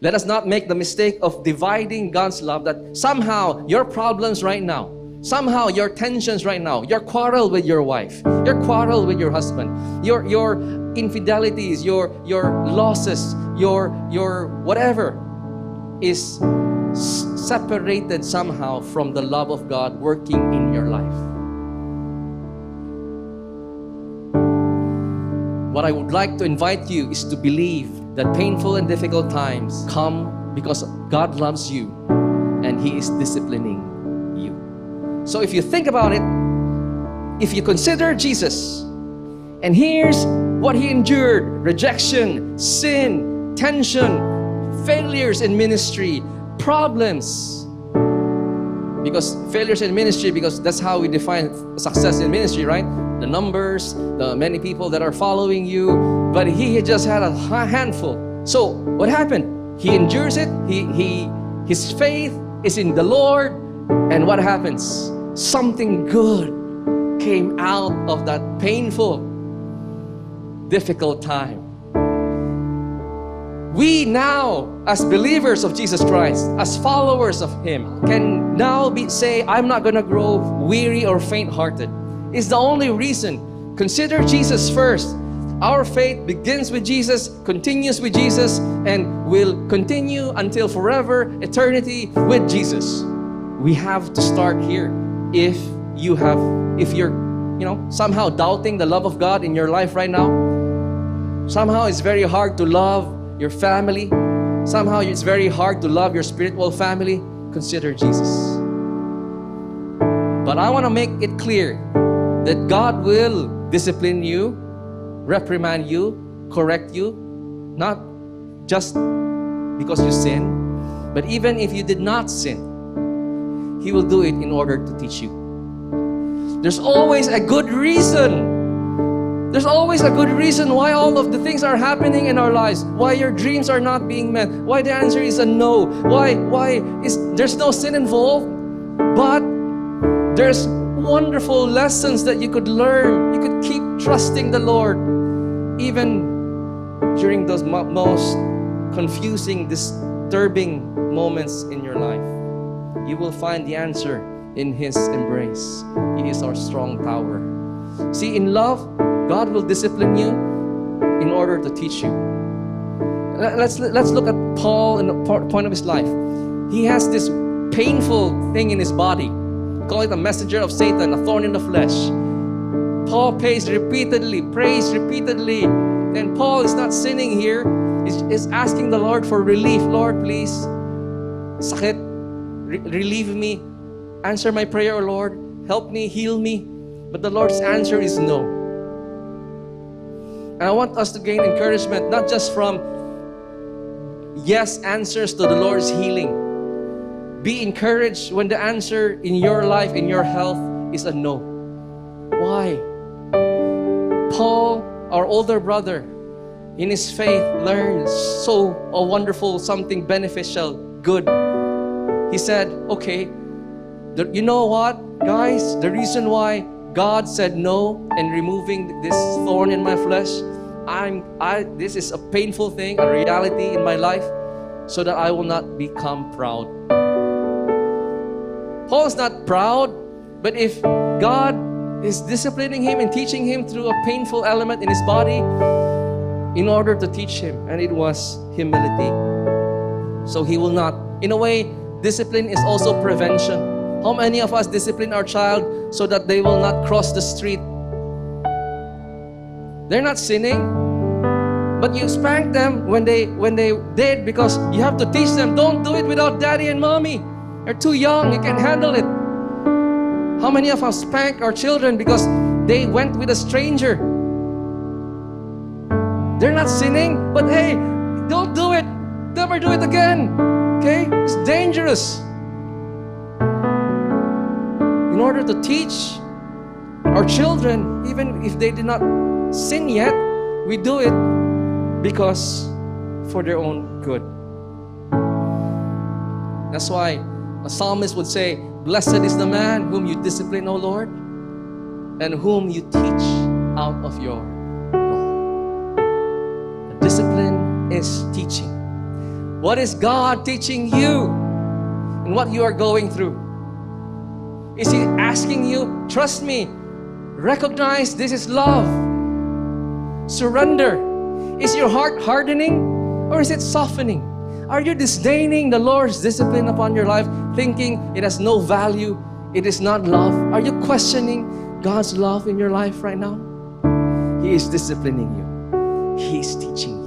Let us not make the mistake of dividing God's love, that somehow your problems right now, somehow your tensions right now, your quarrel with your wife, your quarrel with your husband, your infidelities, your losses, your whatever is separated somehow from the love of God working in your life. What I would like to invite you is to believe that painful and difficult times come because God loves you and He is disciplining you. So if you think about it, if you consider Jesus, and here's what He endured: rejection, sin, tension, failures in ministry, problems. Because failures in ministry, because that's how we define success in ministry, right? The numbers, the many people that are following you. But he just had a handful. So what happened? He endures it. His faith is in the Lord. And what happens? Something good came out of that painful, difficult time. We now, as believers of Jesus Christ, as followers of Him, can now say, I'm not going to grow weary or faint-hearted. It's the only reason. Consider Jesus first. Our faith begins with Jesus, continues with Jesus, and will continue until forever, eternity with Jesus. We have to start here. If you're somehow doubting the love of God in your life right now, somehow it's very hard to love your family, somehow it's very hard to love your spiritual family, consider Jesus. But I want to make it clear that God will discipline you, reprimand you, correct you, not just because you sin, but even if you did not sin, He will do it in order to teach you. There's always a good reason. There's always a good reason why all of the things are happening in our lives. Why your dreams are not being met. Why the answer is a no. Why there's no sin involved. But there's wonderful lessons that you could learn. You could keep trusting the Lord even during those most confusing, disturbing moments in your life. You will find the answer in His embrace. He is our strong tower. See, in love, God will discipline you in order to teach you. Let's look at Paul in the point of his life. He has this painful thing in his body. We call it a messenger of Satan, a thorn in the flesh. Paul prays repeatedly, and Paul is not sinning here. He's asking the Lord for relief. Lord, please, sakit, relieve me. Answer my prayer, Lord. Help me, heal me. But the Lord's answer is no. And I want us to gain encouragement, not just from yes answers to the Lord's healing. Be encouraged when the answer in your life, in your health, is a no. Why? Paul, our older brother, in his faith, learned a wonderful, something beneficial, good. He said, okay, you know what, guys? The reason why God said no and removing this thorn in my flesh, this is a painful thing, a reality in my life, so that I will not become proud. Paul's not proud, but if God is disciplining him and teaching him through a painful element in his body in order to teach him, and it was humility. So he will not, in a way, discipline is also prevention. How many of us discipline our child so that they will not cross the street? They're not sinning, but you spank them when they did, because you have to teach them, don't do it without daddy and mommy. They're too young, you can't handle it. How many of us spank our children because they went with a stranger? They're not sinning, but hey, don't do it. Never do it again. Okay? It's dangerous. In order to teach our children, even if they did not sin yet, we do it because for their own good. That's why a psalmist would say, blessed is the man whom you discipline, O Lord, and whom you teach out of your law. The discipline is teaching. What is God teaching you in what you are going through? Is He asking you, trust me, recognize this is love, surrender? Is your heart hardening or is it softening? Are you disdaining the Lord's discipline upon your life, thinking it has no value, it is not love? Are you questioning God's love in your life right now? He is disciplining you. He is teaching you.